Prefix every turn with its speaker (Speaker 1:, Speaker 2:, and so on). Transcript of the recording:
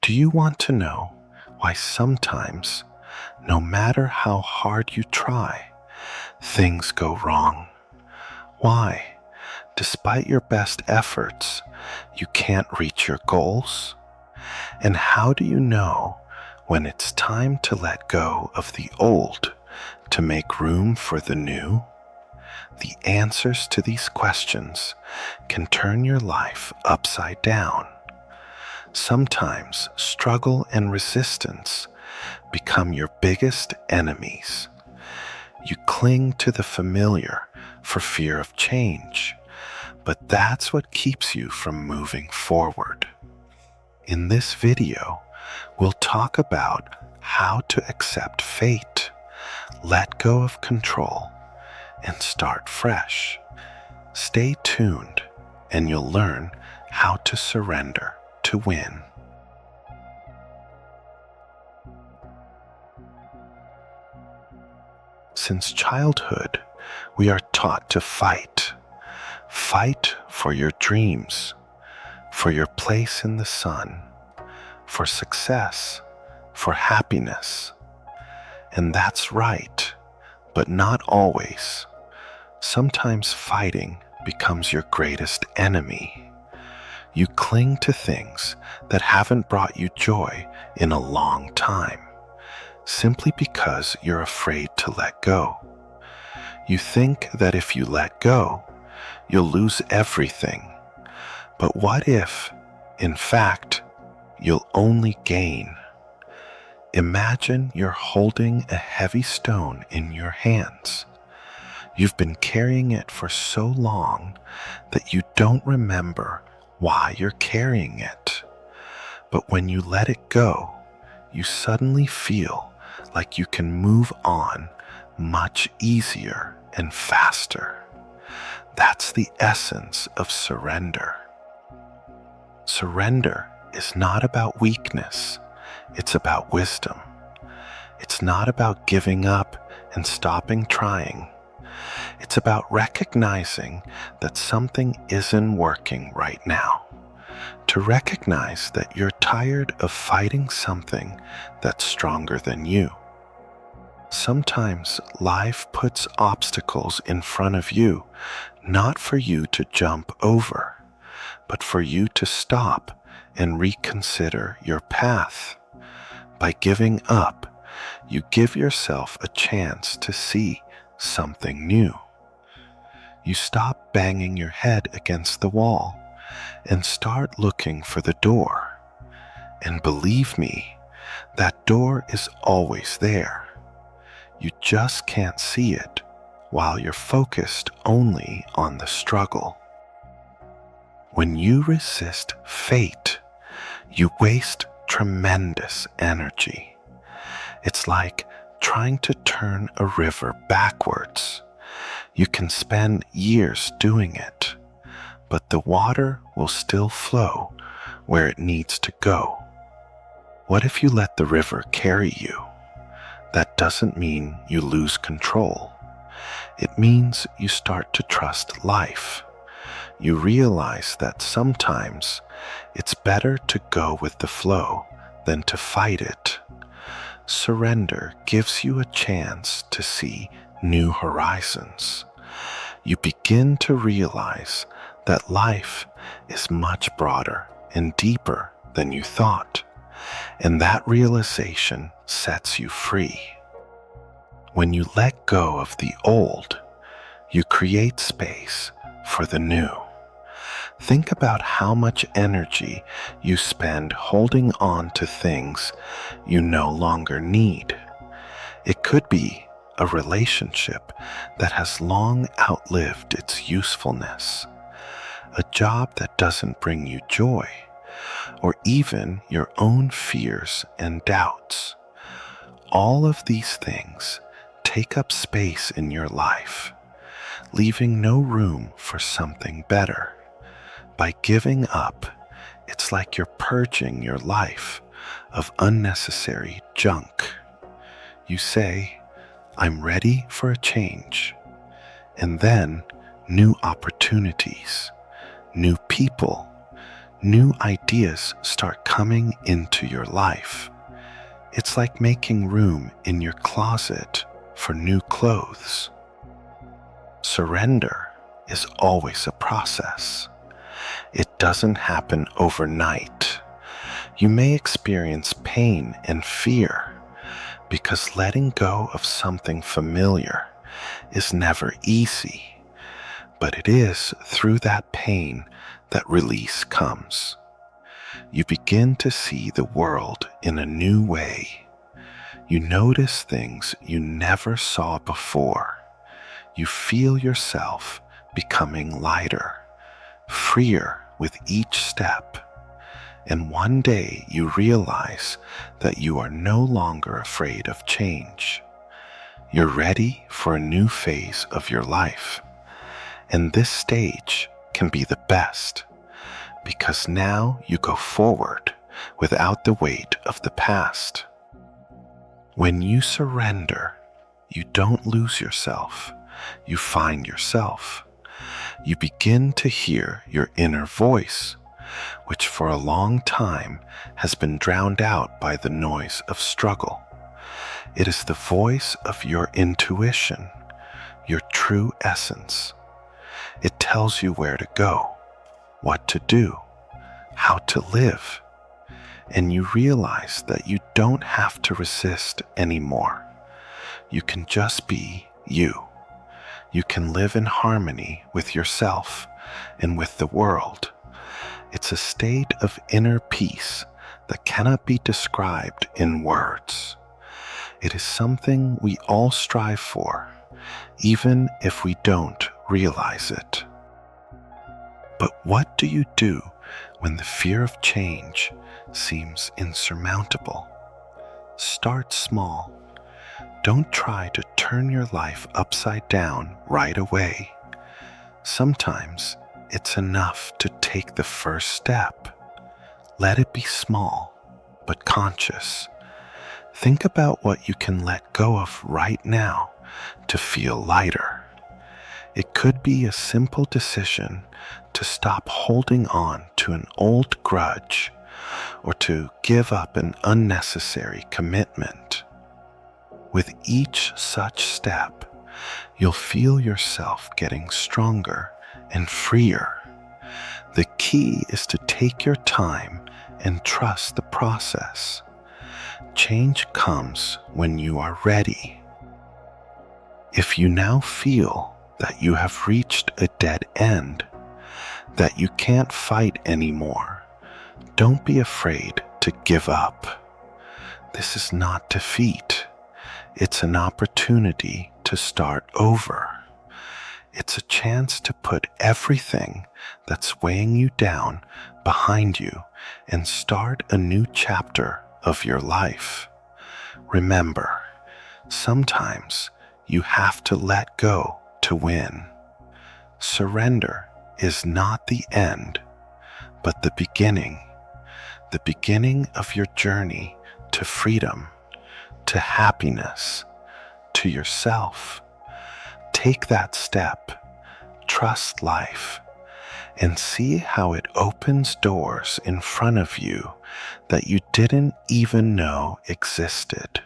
Speaker 1: Do you want to know why sometimes, no matter how hard you try, things go wrong? Why, despite your best efforts, you can't reach your goals? And how do you know when it's time to let go of the old to make room for the new? The answers to these questions can turn your life upside down. Sometimes struggle and resistance become your biggest enemies. You cling to the familiar for fear of change, but that's what keeps you from moving forward. In this video, we'll talk about how to accept fate, let go of control, and start fresh. Stay tuned and you'll learn how to surrender to win. Since childhood, we are taught to fight. Fight for your dreams, for your place in the sun, for success, for happiness. And that's right, but not always. Sometimes fighting becomes your greatest enemy. You cling to things that haven't brought you joy in a long time, simply because you're afraid to let go. You think that if you let go, you'll lose everything. But what if, in fact, you'll only gain? Imagine you're holding a heavy stone in your hands. You've been carrying it for so long that you don't remember why you're carrying it. But when you let it go, you suddenly feel like you can move on much easier and faster. That's the essence of surrender. Surrender is not about weakness, it's about wisdom. It's not about giving up and stopping trying. It's about recognizing that something isn't working right now. To recognize that you're tired of fighting something that's stronger than you. Sometimes life puts obstacles in front of you, not for you to jump over, but for you to stop and reconsider your path. By giving up, you give yourself a chance to see something new. You stop banging your head against the wall and start looking for the door. And believe me, that door is always there. You just can't see it while you're focused only on the struggle. When you resist fate, you waste tremendous energy. It's like trying to turn a river backwards. You can spend years doing it, but the water will still flow where it needs to go. What if you let the river carry you? That doesn't mean you lose control. It means you start to trust life. You realize that sometimes it's better to go with the flow than to fight it. Surrender gives you a chance to see new horizons. You begin to realize that life is much broader and deeper than you thought, and that realization sets you free. When you let go of the old, you create space for the new. Think about how much energy you spend holding on to things you no longer need. It could be a relationship that has long outlived its usefulness, a job that doesn't bring you joy, or even your own fears and doubts. All of these things take up space in your life, leaving no room for something better. By giving up, it's like you're purging your life of unnecessary junk. You say, "I'm ready for a change," and then new opportunities, new people, new ideas start coming into your life. It's like making room in your closet for new clothes. Surrender is always a process. It doesn't happen overnight. You may experience pain and fear because letting go of something familiar is never easy, but it is through that pain that release comes. You begin to see the world in a new way. You notice things you never saw before. You feel yourself becoming lighter, freer with each step. And one day you realize that you are no longer afraid of change. You're ready for a new phase of your life. And this stage can be the best, because now you go forward without the weight of the past. When you surrender, you don't lose yourself, you find yourself. You begin to hear your inner voice, which for a long time has been drowned out by the noise of struggle. It is the voice of your intuition, your true essence. It tells you where to go, what to do, how to live, and you realize that you don't have to resist anymore. You can just be you. You can live in harmony with yourself and with the world. It's a state of inner peace that cannot be described in words. It is something we all strive for, even if we don't realize it. But what do you do when the fear of change seems insurmountable? Start small. Don't try to turn your life upside down right away. Sometimes it's enough to take the first step. Let it be small, but conscious. Think about what you can let go of right now to feel lighter. It could be a simple decision to stop holding on to an old grudge or to give up an unnecessary commitment. With each such step, you'll feel yourself getting stronger and freer. The key is to take your time and trust the process. Change comes when you are ready. If you now feel that you have reached a dead end, that you can't fight anymore, don't be afraid to give up. This is not defeat. It's an opportunity to start over. It's a chance to put everything that's weighing you down behind you and start a new chapter of your life. Remember, sometimes you have to let go to win. Surrender is not the end, but the beginning of your journey to freedom, to happiness, to yourself. Take that step, trust life, and see how it opens doors in front of you that you didn't even know existed.